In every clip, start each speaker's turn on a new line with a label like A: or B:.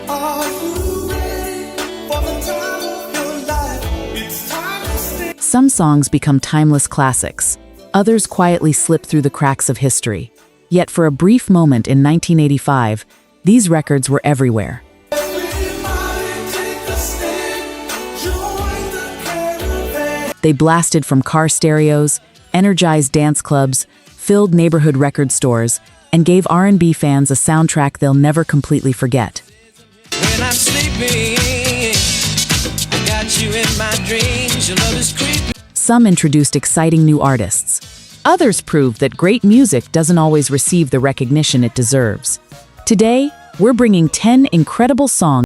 A: Are you ready for the time of your life? It's time to stay.
B: Some songs become timeless classics. Others quietly slip through the cracks of history. Yet for a brief moment in 1985, these records were everywhere. They blasted from car stereos, energized dance clubs, filled neighborhood record stores, and gave R&B fans a soundtrack they'll never completely forget.
C: When I'm sleeping, I got you in my dreams. Your love is creepy.
B: Some introduced exciting new artists. Others proved that great music doesn't always receive the recognition it deserves. Today, we're bringing 10 incredible songs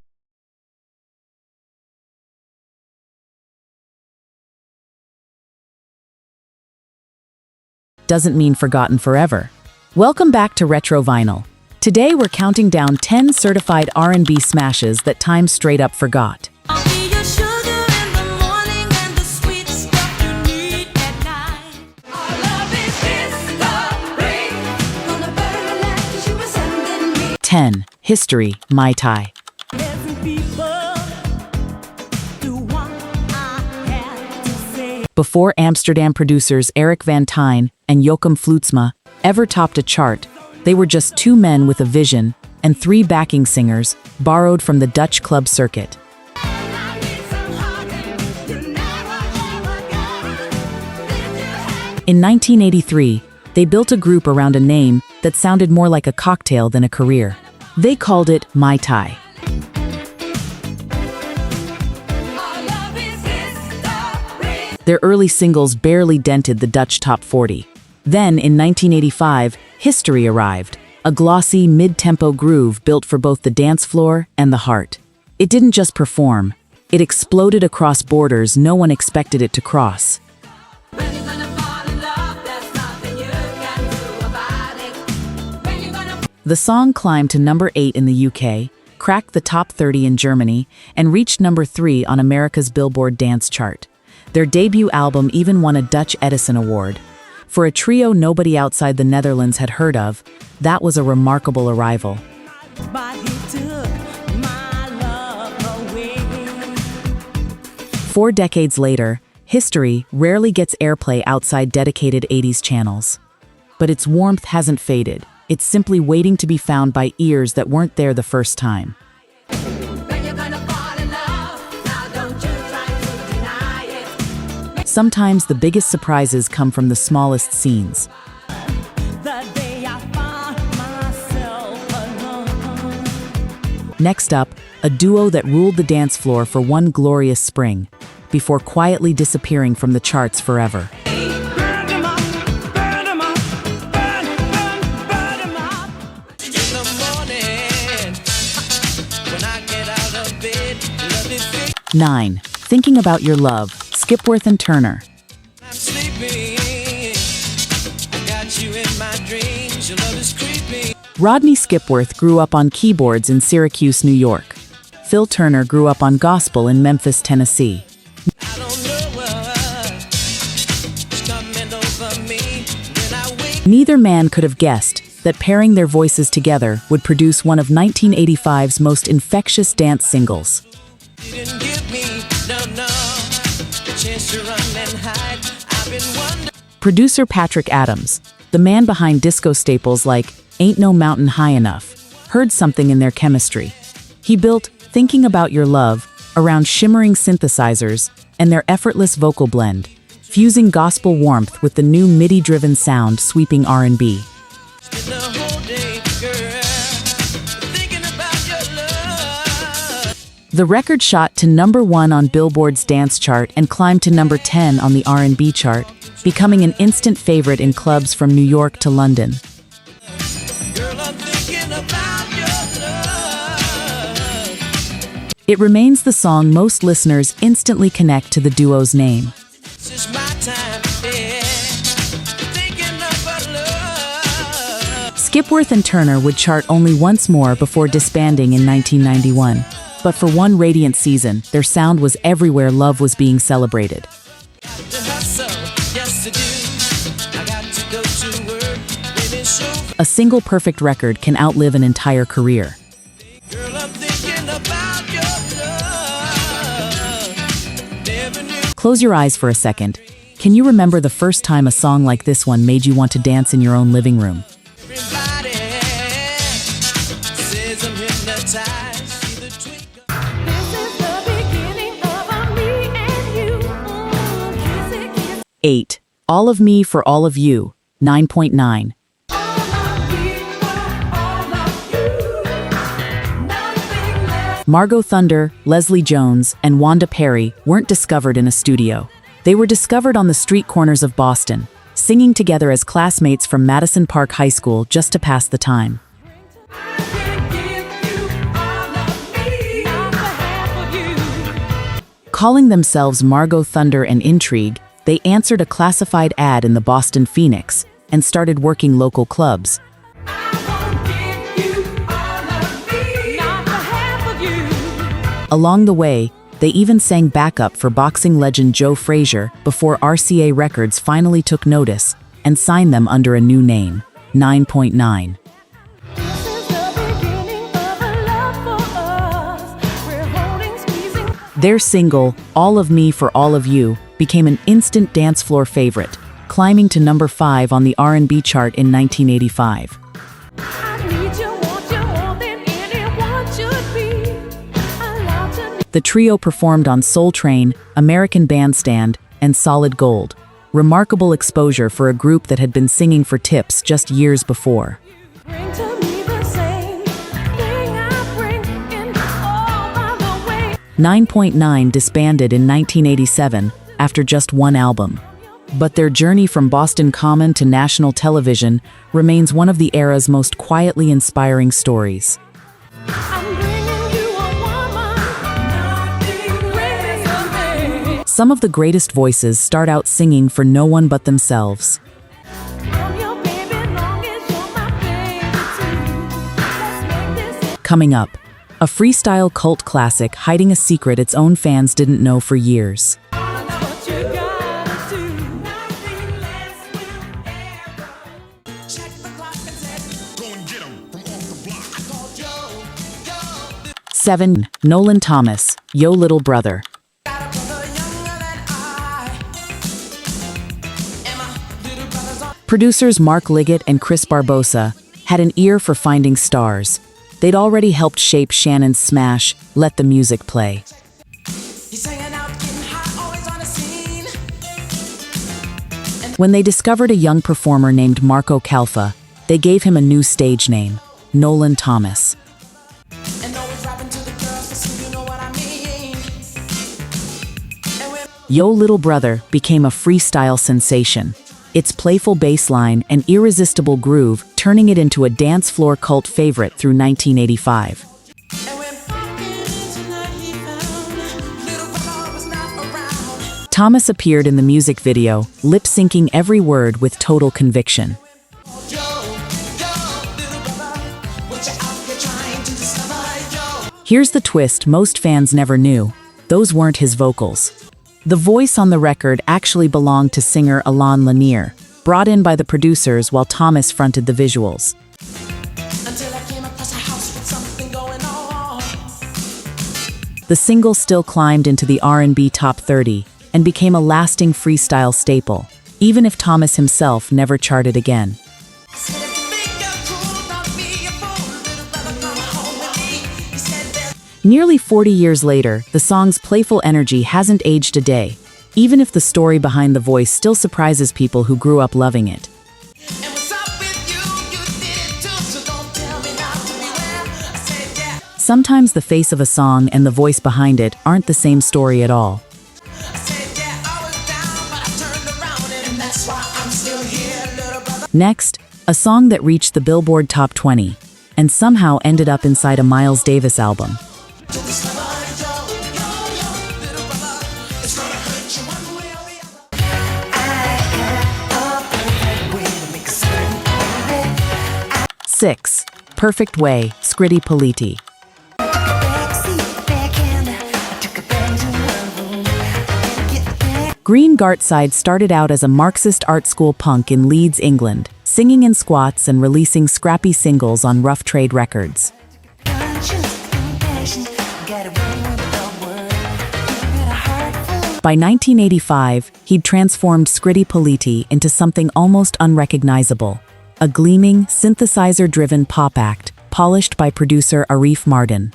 B: doesn't mean forgotten forever. Welcome back to Retro Vinyl. Today we're counting down 10 certified R&B smashes that time straight up forgot.
D: I'll be your sugar in the morning and the sweet stuff you need at night. Our love is history. Gonna burn like 'cause you were sending me.
B: 10. History, Mai Tai.
D: Every people do what I had to say.
B: Before Amsterdam producers Eric Van Tijn and Joachim Fluitsma ever topped a chart, they were just two men with a vision and three backing singers borrowed from the Dutch club circuit. In 1983, they built a group around a name that sounded more like a cocktail than a career. They called it Mai Tai. Their early singles barely dented the Dutch top 40. Then, in 1985, History arrived, a glossy, mid-tempo groove built for both the dance floor and the heart. It didn't just perform, it exploded across borders no one expected it to cross. The song climbed to number 8 in the UK, cracked the top 30 in Germany, and reached number 3 on America's Billboard Dance Chart. Their debut album even won a Dutch Edison Award. For a trio nobody outside the Netherlands had heard of, that was a remarkable arrival.
D: But he took my love away.
B: 4 decades later, History rarely gets airplay outside dedicated 80s channels. But its warmth hasn't faded. It's simply waiting to be found by ears that weren't there the first time. Sometimes the biggest surprises come from the smallest scenes.
D: The day I found myself alone.
B: Next up, a duo that ruled the dance floor for one glorious spring, before quietly disappearing from the charts forever.
D: Burn 'em up, burn 'em up, burn 'em up.
C: In the morning, when I get out of bed, love is big.
B: 9. Thinking About Your Love, Skipworth and Turner.
C: I'm sleeping. I got you in my dreams. Your love is creepy.
B: Rodney Skipworth grew up on keyboards in Syracuse, New York. Phil Turner grew up on gospel in Memphis, Tennessee.
C: I don't know what's coming over me when I wake.
B: Neither man could have guessed that pairing their voices together would produce one of 1985's most infectious dance singles.
C: You didn't give me no chance to run and hide. I've been wondering.
B: Producer Patrick Adams, the man behind disco staples like Ain't No Mountain High Enough, heard something in their chemistry. He built Thinking About Your Love around shimmering synthesizers and their effortless vocal blend, fusing gospel warmth with the new MIDI-driven sound sweeping R&B.
C: Spend the whole day, girl, thinking about your love.
B: The record shot to number 1 on Billboard's dance chart and climbed to number 10 on the R&B chart, becoming an instant favorite in clubs from New York to London.
C: Girl, I'm thinking about your love.
B: It remains the song most listeners instantly connect to the duo's name.
C: This is my time, yeah. Thinking about love.
B: Skipworth and Turner would chart only once more before disbanding in 1991. But for one radiant season, their sound was everywhere love was being celebrated.
C: To hustle, yes to do. I got to go to work, baby, show.
B: A single perfect record can outlive an entire career.
C: Girl, I'm thinking something about your love. Never knew.
B: Close your eyes for a second. Can you remember the first time a song like this one made you want to dance in your own living room?
C: Everybody says I'm hypnotized. See the twinkle.
D: This is the beginning of a me and you. Kiss it, kiss
B: 8. All of Me for All of You, 9.9.
D: all of you. Nothing less.
B: Margot Thunder, Leslie Jones, and Wanda Perry weren't discovered in a studio. They were discovered on the street corners of Boston, singing together as classmates from Madison Park High School just to pass the time.
D: I can give you all of me on behalf of you.
B: Calling themselves Margot Thunder and Intrigue, they answered a classified ad in the Boston Phoenix and started working local clubs.
D: I won't give you all of me on behalf of you.
B: Along the way, they even sang backup for boxing legend Joe Frazier before RCA Records finally took notice and signed them under a new name, 9.9.
D: This is the beginning of a love for us. We're holding, squeezing.
B: Their single, All of Me for All of You, became an instant dance floor favorite, climbing to number 5 on the R&B chart in 1985.
D: I need you, want you more than anyone should be. Allowed to need.
B: The trio performed on Soul Train, American Bandstand, and Solid Gold. Remarkable exposure for a group that had been singing for tips just years before.
D: Bring to me the same thing I bring in all by the way.
B: 9.9 disbanded in 1987 after just one album. But their journey from Boston Common to national television remains one of the era's most quietly inspiring stories.
D: I'm bringing you a woman. Nothing less than me.
B: Some of the greatest voices start out singing for no one but themselves.
D: I'm your baby, long as you're my baby too. Let's make this
B: Coming up, a freestyle cult classic hiding a secret its own fans didn't know for years.
D: what you gotta do. Nothing less will ever.
A: Check the clock and said, go and get 'em from off the block. I called Joe.
B: 7. Nolan Thomas, Yo Little Brother.
A: Got a brother younger than I. And my little brother's on.
B: Producers Mark Liggett and Chris Barbosa had an ear for finding stars. They'd already helped shape Shannon's smash, Let the Music Play.
A: He's hanging out, getting high, always on the scene.
B: When they discovered a young performer named Marco Calfa, they gave him a new stage name, Nolan Thomas.
A: And always rapping to the girls, so you know what I mean. And when
B: Yo Little Brother became a freestyle sensation. Its playful bass line and irresistible groove turning it into a dance floor cult favorite through 1985.
A: And when tonight he found little brother was not around.
B: Thomas appeared in the music video, lip-syncing every word with total conviction.
A: Joe, little brother, what you out here trying to discover, Joe?
B: Here's the twist most fans never knew. Those weren't his vocals. The voice on the record actually belonged to singer Alon Lanier, brought in by the producers while Thomas fronted the visuals.
A: Until I came across a house with something going on.
B: The single still climbed into the R&B top 30 and became a lasting freestyle staple, even if Thomas himself never charted again.
A: Said if you think you're cool, don't be a fool. Little brother, come home with me. He said there's
B: Nearly 40 years later, the song's playful energy hasn't aged a day, even if the story behind the voice still surprises people who grew up loving it.
A: and what's up with you? You did it too, so don't tell me not to beware. I said yeah.
B: Sometimes the face of a song and the voice behind it aren't the same story at all.
A: I said yeah, I was down, but I turned around, and that's why I'm still here, little brother.
B: Next, a song that reached the Billboard Top 20 and somehow ended up inside a Miles Davis album.
A: To discover, Joe, little brother, it's gonna hurt you one way or the other.
B: 6. Perfect Way, Scritti Politti. Green Gartside started out as a Marxist art school punk in Leeds, England, singing in squats and releasing scrappy singles on Rough Trade Records. By 1985, he'd transformed Scritti Politti into something almost unrecognizable, a gleaming, synthesizer-driven pop act, polished by producer Arif Mardin.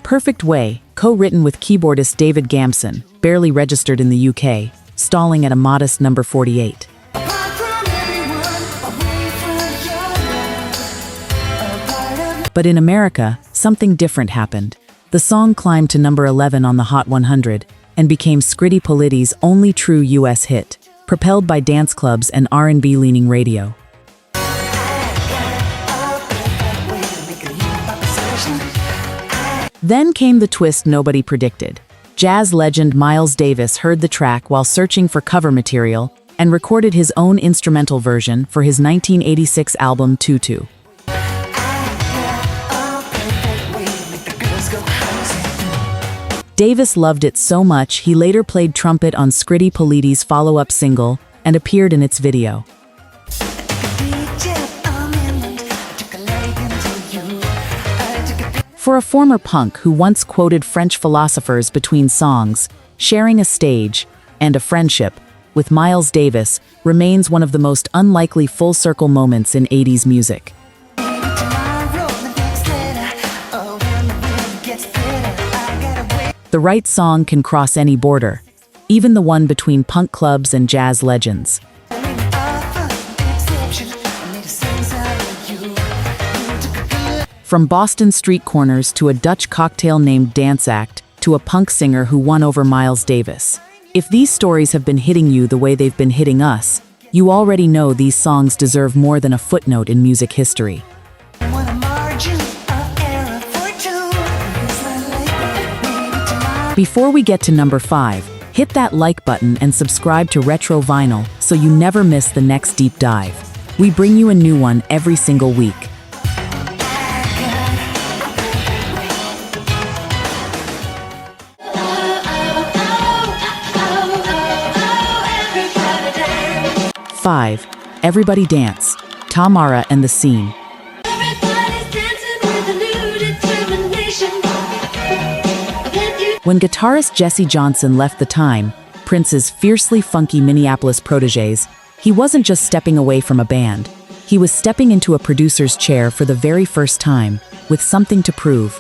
B: Perfect Way, co-written with keyboardist David Gamson, barely registered in the UK, stalling at a modest number 48. But in America, something different happened. The song climbed to number 11 on the Hot 100 and became Scritti Politti's only true US hit, propelled by dance clubs and R&B-leaning radio. Then came the twist nobody predicted. Jazz legend Miles Davis heard the track while searching for cover material and recorded his own instrumental version for his 1986 album Tutu. Davis loved it so much he later played trumpet on Scritti Politti's follow-up single and appeared in its video. For a former punk who once quoted French philosophers between songs, sharing a stage and a friendship with Miles Davis remains one of the most unlikely full-circle moments in 80s music. The right song can cross any border, even the one between punk clubs and jazz legends. From Boston street corners to a Dutch cocktail-named dance act to a punk singer who won over Miles Davis. If these stories have been hitting you the way they've been hitting us, you already know these songs deserve more than a footnote in music history. Before we get to number 5, hit that like button and subscribe to Retro Vinyl so you never miss the next deep dive. We bring you a new one every single week. Five, Everybody Dance, Tamara and the Scene. When guitarist Jesse Johnson left The Time, Prince's fiercely funky Minneapolis protégés, he wasn't just stepping away from a band. He was stepping into a producer's chair for the very first time, with something to prove.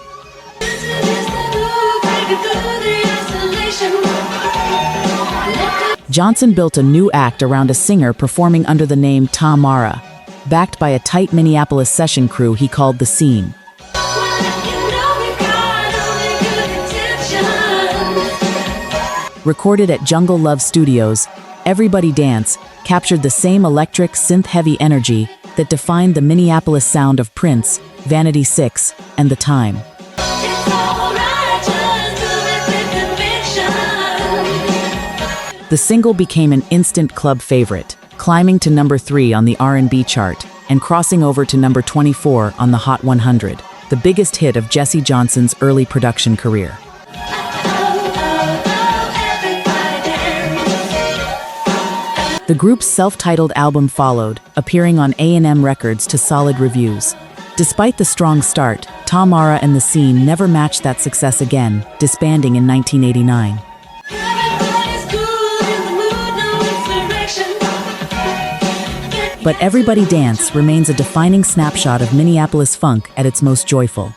B: Johnson built a new act around a singer performing under the name Tamara, backed by a tight Minneapolis session crew he called The Scene. Recorded at Jungle Love Studios, Everybody Dance captured the same electric, synth-heavy energy that defined the Minneapolis sound of Prince, Vanity 6, and The Time. The single became an instant club favorite, climbing to number 3 on the R&B chart and crossing over to number 24 on the Hot 100, the biggest hit of Jesse Johnson's early production career. The group's self-titled album followed, appearing on A&M Records to solid reviews. Despite the strong start, Tamara and the Scene never matched that success again, disbanding in 1989. But Everybody Dance remains a defining snapshot of Minneapolis funk at its most joyful.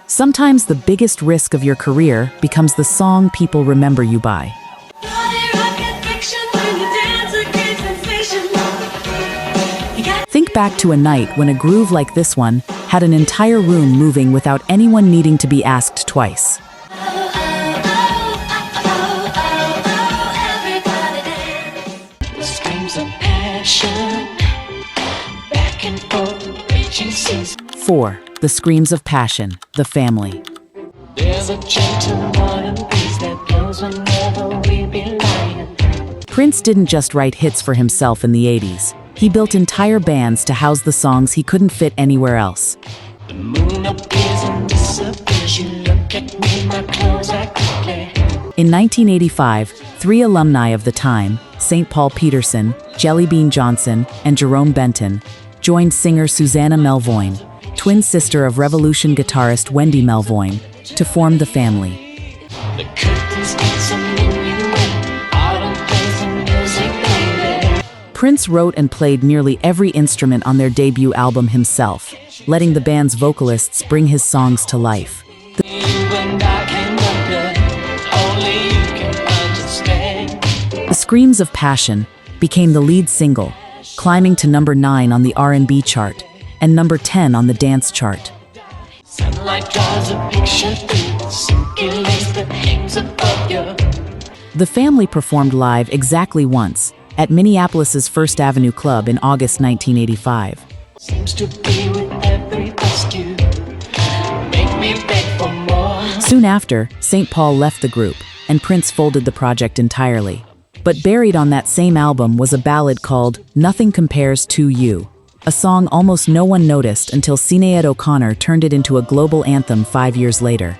B: Sometimes the biggest risk of your career becomes the song people remember you by. Think back to a night when a groove like this one had an entire room moving without anyone needing to be asked twice.
E: The screams of passion, back and forth, reaching seas.
B: 4. The Screams of Passion, The Family.
E: There's a gentle water breeze that blows whenever we be lying.
B: Prince didn't just write hits for himself in the 80s. He built entire bands to house the songs he couldn't fit anywhere else.
E: The moon appears and disappears. You look at me, my clothes are quickly.
B: In 1985, 3 alumni of The Time, St. Paul Peterson, Jelly Bean Johnson, and Jerome Benton, joined singer Susanna Melvoin, twin sister of Revolution guitarist Wendy Melvoin, to form the family.
E: The curtains dance a minuet. Autumn plays the music, baby.
B: Prince wrote and played nearly every instrument on their debut album himself, letting the band's vocalists bring his songs to life.
E: You and I can wonder, only you can understand.
B: The Screams of Passion became the lead single, climbing to number 9 on the R&B chart and number 10 on the dance chart.
E: Sunlight draws a picture through the silky lace that hangs above you.
B: The family performed live exactly once, at Minneapolis's First Avenue Club in August 1985.
E: Seems to be with every rescue. Make me beg for more.
B: Soon after, St. Paul left the group, and Prince folded the project entirely. But buried on that same album was a ballad called Nothing Compares to You, a song almost no one noticed until Sinead O'Connor turned it into a global anthem 5 years later.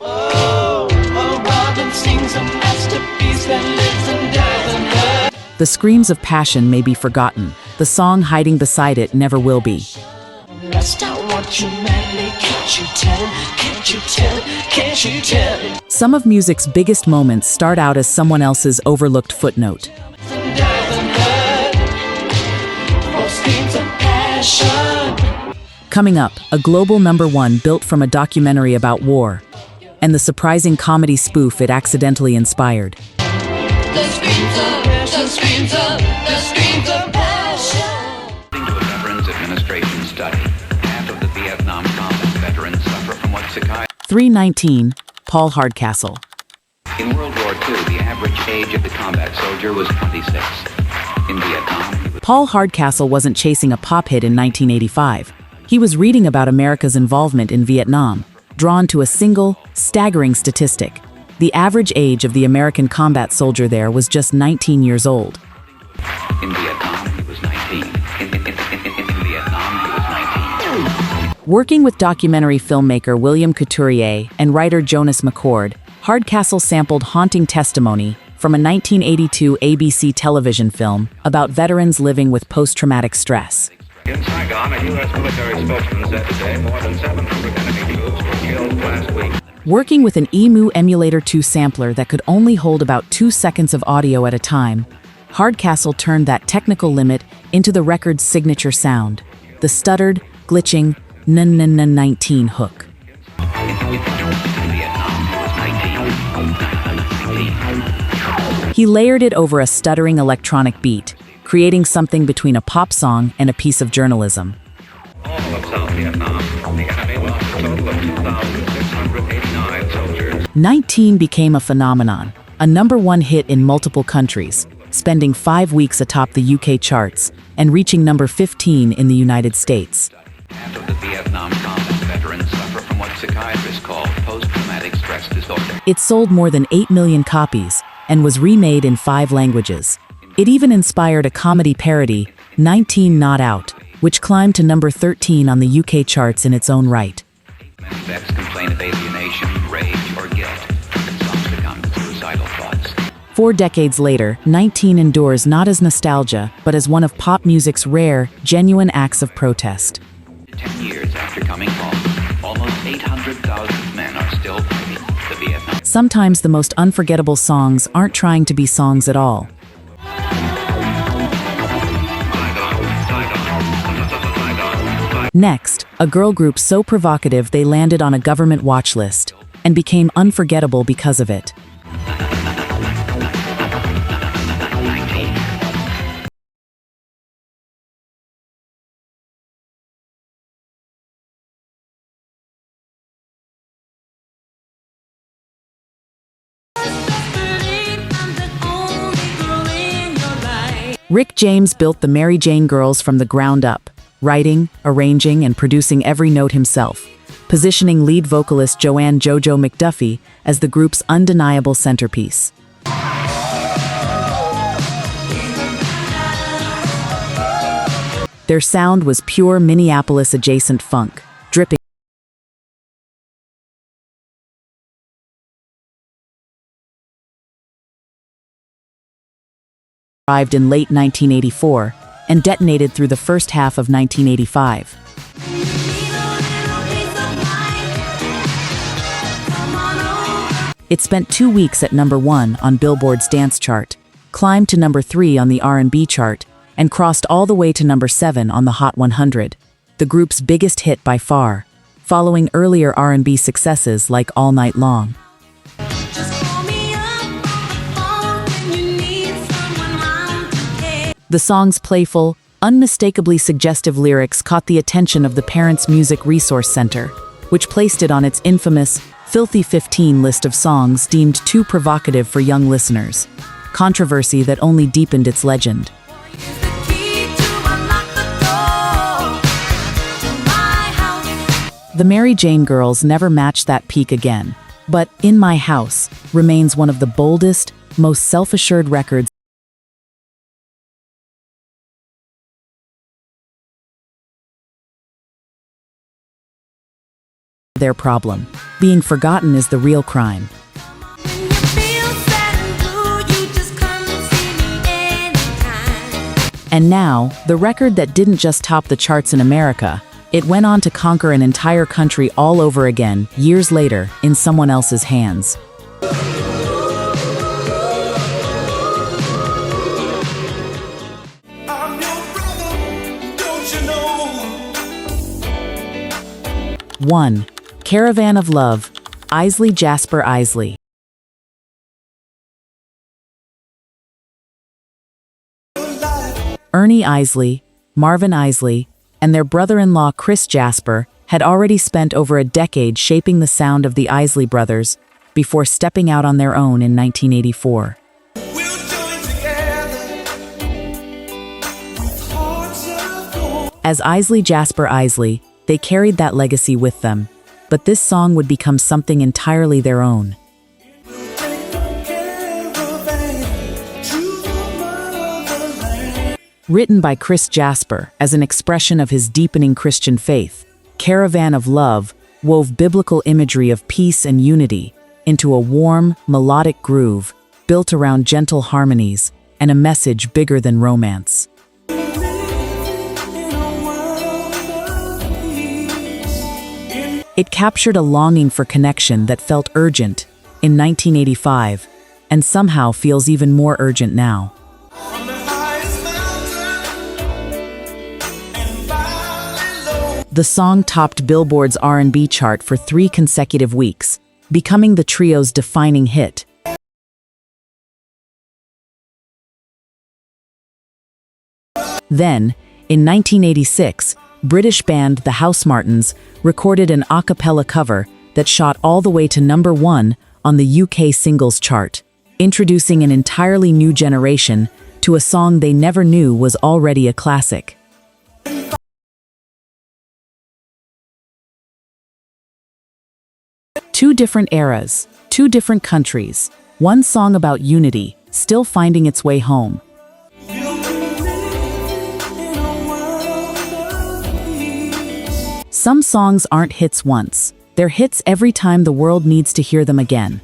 E: Oh, a robin sings a masterpiece that lives and dies in her.
B: The Screams of Passion may be forgotten. The song hiding beside it never will be.
E: Lust, I want you madly. Can't you tell? Can't you tell? Can't you tell?
B: Some of music's biggest moments start out as someone else's overlooked footnote.
E: And dies in her. For screams of passion.
B: Coming up, a global #1 built from a documentary about war, and the surprising comedy spoof it accidentally inspired.
D: The screams of passion.
F: According to a Veterans Administration study, half of the Vietnam combat veterans suffer from what psychiatrists.
B: 319, Paul Hardcastle.
F: In World War II, the average age of the combat soldier was 26. In Vietnam, he was
B: Paul Hardcastle wasn't chasing a pop hit in 1985. He was reading about America's involvement in Vietnam, drawn to a single, staggering statistic. The average age of the American combat soldier there was just 19 years old.
F: in Vietnam. He was 19. In Vietnam, he was 19.
B: Working with documentary filmmaker William Couturier and writer Jonas McCord, Hardcastle sampled haunting testimony from a 1982 ABC television film about veterans living with post-traumatic stress.
G: In Saigon, a U.S. military spokesman said today more than 700 enemy troops were killed last week.
B: Working with an EMU Emulator 2 sampler that could only hold about 2 seconds of audio at a time, Hardcastle turned that technical limit into the record's signature sound, the stuttered, glitching n-n-n-19 hook.
F: In Vietnam, he was 19.
B: He layered it over a stuttering electronic beat, creating something between a pop song and a piece of journalism.
G: All of South Vietnam, the enemy lost a total of 2,689 soldiers.
B: 19 became a phenomenon, a #1 hit in multiple countries, spending 5 weeks atop the UK charts and reaching number 15 in the United States.
F: Half of the Vietnam combat veterans suffer from what psychiatrists call post-traumatic stress disorder.
B: It sold more than 8 million copies and was remade in 5 languages. It even inspired a comedy parody, 19 Not Out, which climbed to number 13 on the UK charts in its own right.
F: Many vets complain of alienation, rage, or guilt, and some succumb to suicidal thoughts.
B: 4 decades later, 19 endures not as nostalgia, but as one of pop music's rare, genuine acts of protest.
F: 10 years after coming home, almost 800,000 men are still fighting the Vietnam.
B: Sometimes the most unforgettable songs aren't trying to be songs at all. Next, a girl group so provocative they landed on a government watch list and became unforgettable because of it. Rick James built the Mary Jane Girls from the ground up, writing, arranging, and producing every note himself, positioning lead vocalist Joanne "JoJo" McDuffie as the group's undeniable centerpiece. Their sound was pure Minneapolis-adjacent funk, dripping arrived in late 1984, and detonated through the first half of 1985. It spent 2 weeks at number 1 on Billboard's dance chart, climbed to number 3 on the R&B chart, and crossed all the way to number 7 on the Hot 100, the group's biggest hit by far, following earlier R&B successes like All Night Long. The song's playful, unmistakably suggestive lyrics caught the attention of the Parents Music Resource Center, which placed it on its infamous Filthy 15 list of songs deemed too provocative for young listeners, controversy that only deepened its legend. The Mary Jane Girls never matched that peak again, but In My House remains one of the boldest, most self-assured records. Their problem. Being forgotten is the real crime. And now, the record that didn't just top the charts in America, it went on to conquer an entire country all over again, years later, in someone else's hands.
C: I'm your brother, don't you know?
B: 1. Caravan of Love, Isley-Jasper-Isley. Ernie Isley, Marvin Isley, and their brother-in-law Chris Jasper had already spent over a decade shaping the sound of the Isley Brothers before stepping out on their own in 1984.
C: We'll join together with hearts of gold.
B: As Isley-Jasper-Isley, they carried that legacy with them, but this song would become something entirely their own.
C: Take the caravan to the motherland.
B: Written by Chris Jasper as an expression of his deepening Christian faith, Caravan of Love wove biblical imagery of peace and unity into a warm, melodic groove built around gentle harmonies and a message bigger than romance. It captured a longing for connection that felt urgent in 1985 and somehow feels even more urgent now.
C: From the highest mountain and valley low.
B: The song topped Billboard's R&B chart for 3 consecutive weeks, becoming the trio's defining hit. Then, in 1986, British band the Housemartins recorded an a cappella cover that shot all the way to number 1 on the UK singles chart, introducing an entirely new generation to a song they never knew was already a classic. Two different eras, 2 different countries, one song about unity, still finding its way home. Some songs aren't hits once, they're hits every time the world needs to hear them again.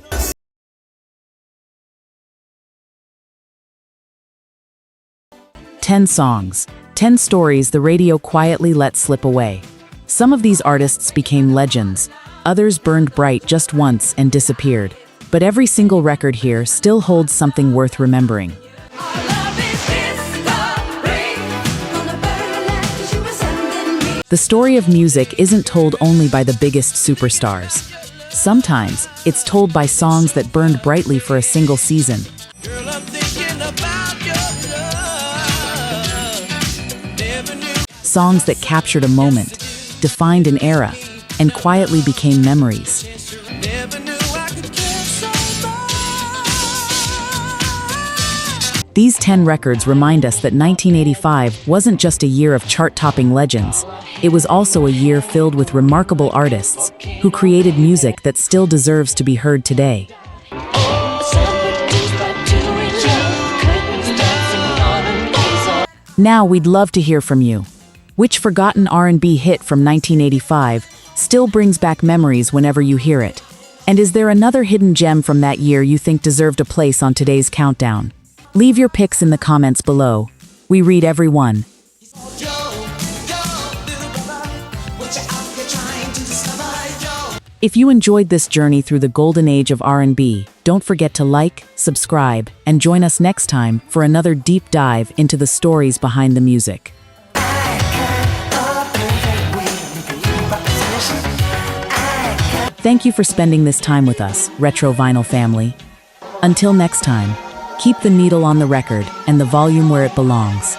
B: Ten songs, 10 stories the radio quietly let slip away. Some of these artists became legends, others burned bright just once and disappeared. But every single record here still holds something worth remembering. The story of music isn't told only by the biggest superstars. Sometimes, it's told by songs that burned brightly for a single season.
C: Girl, I'm thinking about your love. Never knew.
B: Songs that captured a moment, defined an era, and quietly became memories.
C: Never knew I could care so much.
B: These 10 records remind us that 1985 wasn't just a year of chart-topping legends. It was also a year filled with remarkable artists who created music that still deserves to be heard today. Now we'd love to hear from you. Which forgotten R&B hit from 1985 still brings back memories whenever you hear it? And is there another hidden gem from that year you think deserved a place on today's countdown? Leave your picks in the comments below. We read every one, If you enjoyed this journey through the golden age of R&B, don't forget to like, subscribe, and join us next time for another deep dive into the stories behind the music. Thank you for spending this time with us, Retro Vinyl family. Until next time, keep the needle on the record and the volume where it belongs.